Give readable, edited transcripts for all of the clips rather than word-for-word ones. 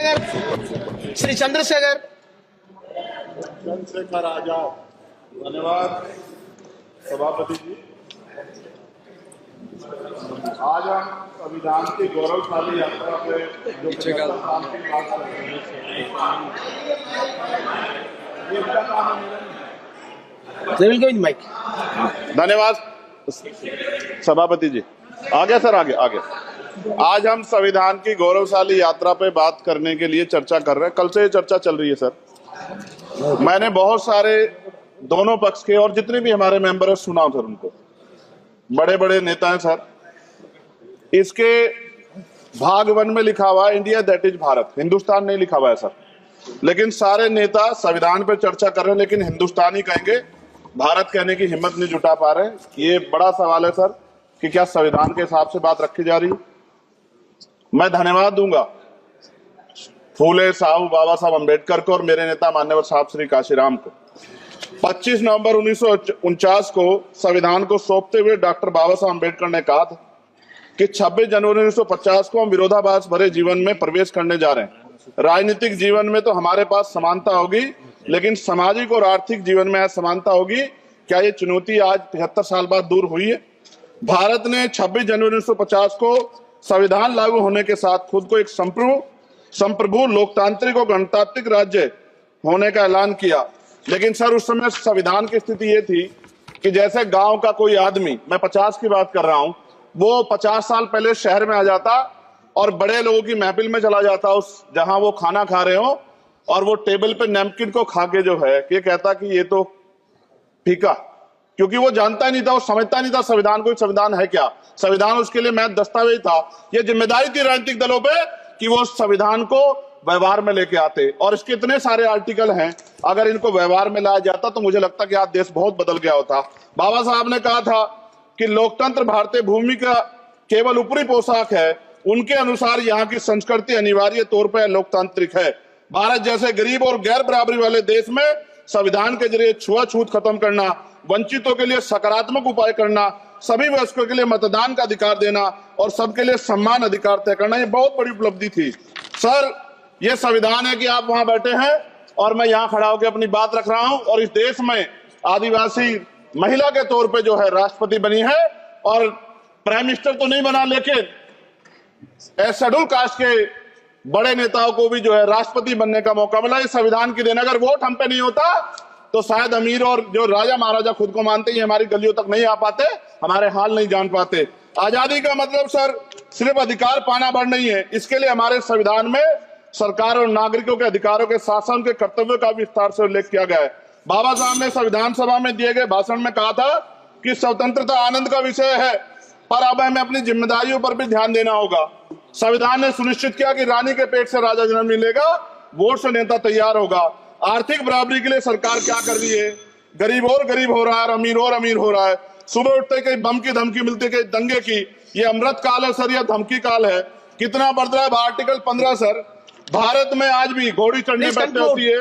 चंद्रशेखर, श्री चंद्रशेखर आजाद। धन्यवाद सभापति जी। आज हम संविधान की गौरवशाली यात्रा पे जो की बात कर रहे हैं। धन्यवाद सभापति जी। आगे सर, आगे आगे। आज हम संविधान की गौरवशाली यात्रा पे बात करने के लिए चर्चा कर रहे हैं। कल से ये चर्चा चल रही है सर। मैंने बहुत सारे दोनों पक्ष के और जितने भी हमारे मेंबर है सुना सर, उनको बड़े बड़े नेता हैं सर। इसके भाग 1 में लिखा हुआ है India that is Bharat, Hindustan नहीं लिखा हुआ है सर। लेकिन सारे नेता संविधान पे चर्चा कर रहे हैं लेकिन हिंदुस्तान ही कहेंगे, भारत कहने की हिम्मत नहीं जुटा पा रहे। ये बड़ा सवाल है सर कि क्या संविधान के हिसाब से बात रखी जा रही है। मैं धन्यवाद दूंगा फूले साहब, बाबा साहब अम्बेडकर को और मेरे नेता मान्यवर साहब श्री काशीराम को। 25 नवंबर 1949 को संविधान को सौंपते हुए डॉक्टर बाबा साहब अम्बेडकर ने कहा था कि 26 जनवरी 1950 को हम विरोधाभास भरे जीवन में प्रवेश करने जा रहे हैं। राजनीतिक जीवन में तो हमारे पास समानता होगी, लेकिन सामाजिक और आर्थिक जीवन में असमानता होगी। क्या ये चुनौती आज 73 साल बाद दूर हुई है? भारत ने 26 जनवरी 1950 को संविधान लागू होने के साथ खुद को एक संप्रभु लोकतांत्रिक और गणतांत्रिक राज्य होने का ऐलान किया। लेकिन सर उस समय संविधान की स्थिति ये थी कि जैसे गांव का कोई आदमी, मैं 50 की बात कर रहा हूं, वो 50 साल पहले शहर में आ जाता और बड़े लोगों की महफिल में चला जाता, उस जहां वो खाना खा रहे हो, और वो टेबल पे नैपकिन को खा के जो है ये कहता कि ये तो फीका, क्योंकि वो जानता नहीं था, वो समझता नहीं था संविधान कोई संविधान है क्या। संविधान उसके लिए महज दस्तावेज था। ये जिम्मेदारी थी राजनीतिक दलों पे कि वो संविधान को व्यवहार में लेके आते। और इसके इतने सारे आर्टिकल हैं, अगर इनको व्यवहार में लाया जाता तो मुझे लगता कि आज देश बहुत बदल गया होता। बाबा साहब ने कहा था कि लोकतंत्र भारतीय भूमि का केवल ऊपरी पोशाक है, उनके अनुसार यहाँ की संस्कृति अनिवार्य तौर पर लोकतांत्रिक है। भारत जैसे गरीब और गैर बराबरी वाले देश में संविधान के जरिए छुआछूत खत्म करना, वंचितों के लिए सकारात्मक उपाय करना, सभी वयस्कों के लिए मतदान का अधिकार देना और सबके लिए सम्मान अधिकार तय करना, ये बहुत बड़ी उपलब्धि थी सर। ये संविधान है कि आप वहां बैठे हैं और मैं यहाँ खड़ा होकर अपनी बात रख रहा हूं, और इस देश में आदिवासी महिला के तौर पे जो है राष्ट्रपति बनी है, और प्राइम मिनिस्टर तो नहीं बना, लेकिन शेड्यूल कास्ट के बड़े नेताओं को भी जो है राष्ट्रपति बनने का मौका मिला। इस संविधान की देन अगर वोट हम पे नहीं होता तो शायद अमीर और जो राजा महाराजा खुद को मानते हैं हमारी गलियों तक नहीं आ पाते, हमारे हाल नहीं जान पाते। आजादी का मतलब सर सिर्फ अधिकार पाना भर नहीं है, इसके लिए हमारे संविधान में सरकार और नागरिकों के अधिकारों के शासन के कर्तव्यों का विस्तार से उल्लेख किया गया है। बाबा साहब ने संविधान सभा में दिए गए भाषण में कहा था कि स्वतंत्रता आनंद का विषय है, पर अब हमें अपनी जिम्मेदारियों पर भी ध्यान देना होगा। संविधान ने सुनिश्चित किया कि रानी के पेट से राजा जन्म नहीं लेगा, वोट से नेता तैयार होगा। आर्थिक बराबरी के लिए सरकार क्या कर रही है? गरीब और गरीब हो रहा है, अमीर और अमीर हो रहा है। सुबह उठते कहीं बम की धमकी मिलती, कहीं दंगे की। ये अमृत काल है सर या धमकी काल है? कितना बढ़ रहा है आर्टिकल 15 सर। भारत में आज भी घोड़ी चढ़ने बैठने होती है।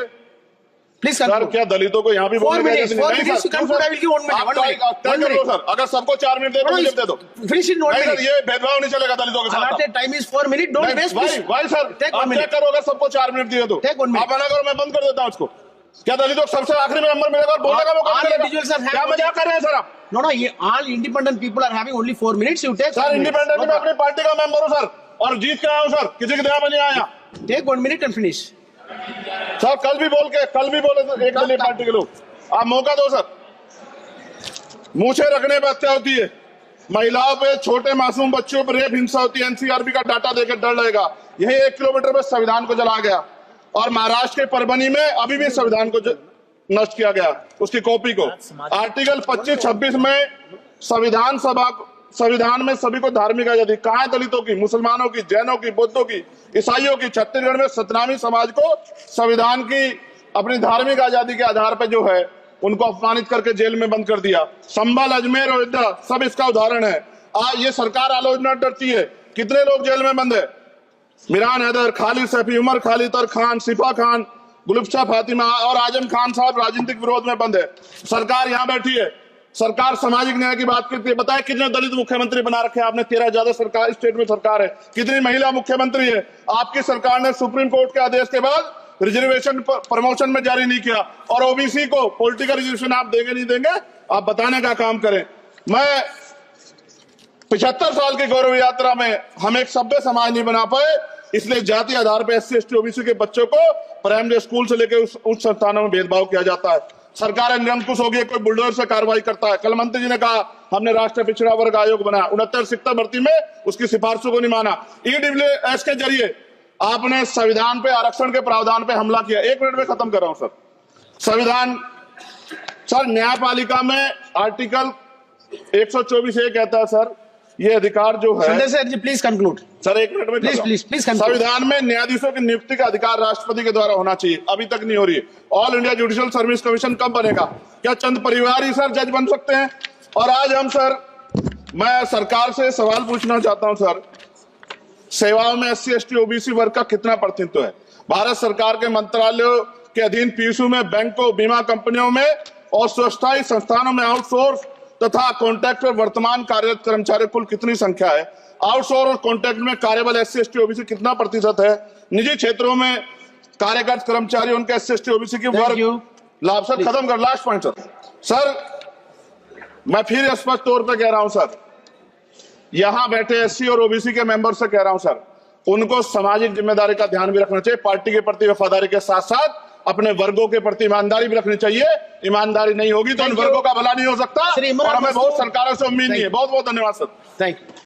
प्लीज सर क्या दलितों को यहाँ भी बोलने सर, अगर सबको 4 मिनट दे दो मुझे दे दो। सर ये भेदभाव नहीं चलेगा दलितों के साथ। Time is 4 minute, don't waste. भाई सर आप चेक करो, अगर सबको 4 मिनट दिए तो आप मना करो, मैं बंद कर देता हूँ इसको। क्या दलितों को सबसे आखिरी में नंबर मिलेगा और बोलने का मौका मिलेगा? क्या मजाक कर रहे हैं सर आप? No, ये all independent people are having only 4 minutes. You take sir independent में अपनी पार्टी का मेंबर हूँ सर, और जीत के आया हूँ सर, किसी के दया में नहीं आया। Take 1 minute and finish. Sir कल भी बोले सर एक दलीय पार्टी के लोग, आप मौका दो सर। मूछे रखने पर हत्या होती है, महिलाओं पे, छोटे मासूम बच्चों पर रेप हिंसा होती है। एनसीआरबी का डाटा देकर डर लगेगा। यही 1 किलोमीटर में संविधान को जला गया, और महाराष्ट्र के परभनी में अभी भी संविधान को नष्ट किया गया, उसकी कॉपी को। आर्टिकल 25-26 में संविधान में सभी को धार्मिक आजादी। कहाँ है दलितों की, मुसलमानों की, जैनों की, बौद्धों की, ईसाइयों की? छत्तीसगढ़ में सतनामी समाज को संविधान की अपनी धार्मिक आजादी के आधार पर जो है उनको अपमानित करके जेल में बंद कर दिया। संभल, अजमेर, अयोध्या सब इसका उदाहरण है। आज ये सरकार आलोचना डरती है। कितने लोग जेल में बंद है? मिरान हैदर, खालिद सैफी, उमर खालिद और खान, सिफा खान, गुलफ्शा फातिमा और आजम खान साहब राजनीतिक विरोध में बंद है। सरकार यहाँ बैठी है, सरकार सामाजिक न्याय की बात करती है। बताए कितने दलित मुख्यमंत्री बना रखे हैं आपने? 13 ज्यादा सरकार स्टेट में सरकार है, कितनी महिला मुख्यमंत्री है? आपकी सरकार ने सुप्रीम कोर्ट के आदेश के बाद रिजर्वेशन प्रमोशन में जारी नहीं किया, और ओबीसी को पॉलिटिकल रिजर्वेशन आप देंगे नहीं देंगे, आप बताने का काम करें। मैं 75 साल की गौरव यात्रा में हम एक सभ्य समाज नहीं बना पाए, इसलिए जाति आधार पर SC ST OBC के बच्चों को प्राइमरी स्कूल से लेकर उच्च संस्थानों में भेदभाव किया जाता है। सरकार निरंकुश हो गई, कोई बुलडोजर से कार्रवाई करता है। कल मंत्री जी ने कहा हमने राष्ट्रीय पिछड़ा वर्ग आयोग बनाया, 69 शिक्षक भर्ती में उसकी सिफारिशों को नहीं माना। EWS के जरिए आपने संविधान पे आरक्षण के प्रावधान पे हमला किया। 1 मिनट में खत्म कर रहा हूं सर। संविधान सर, न्यायपालिका में आर्टिकल 124 ये कहता है सर, ये अधिकार जो है, Sunday sir, please conclude. Sir 1 minute में Please conclude. संविधान में न्यायाधीशों की नियुक्ति का अधिकार राष्ट्रपति के द्वारा होना चाहिए, अभी तक नहीं हो रही है। All India judicial service commission कब बनेगा? क्या चंद परिवार ही सर जज बन सकते हैं? और आज हम सर, मैं सरकार से सवाल पूछना चाहता हूं सर, सेवाओं में SC ST OBC वर्ग का कितना प्रतिनिधित्व है? भारत सरकार के मंत्रालयों के अधीन PSU में, बैंकों, बीमा कंपनियों में और स्वशासी संस्थानों में आउटसोर्स तथा कॉन्ट्रैक्ट पर वर्तमान कार्यरत कर्मचारी कुल कितनी संख्या है? आउटसोर्स और कॉन्ट्रैक्ट में कार्यबल SC ST OBC कितना प्रतिशत है? निजी क्षेत्रों में कार्यरत कर्मचारी उनके SC ST OBC की वर्ग लाभ। सर खत्म कर, लास्ट पॉइंट सर, मैं फिर स्पष्ट तौर पर कह रहा हूं सर, यहां बैठे SC और OBC के मेंबर से कह रहा हूं सर, उनको सामाजिक जिम्मेदारी का ध्यान भी रखना चाहिए। पार्टी के प्रति वफादारी के साथ साथ अपने वर्गों के प्रति ईमानदारी भी रखनी चाहिए। ईमानदारी नहीं होगी तो उन वर्गों का भला नहीं हो सकता, और हमें बहुत सरकारों से उम्मीद नहीं है। बहुत बहुत धन्यवाद सर। Thank you.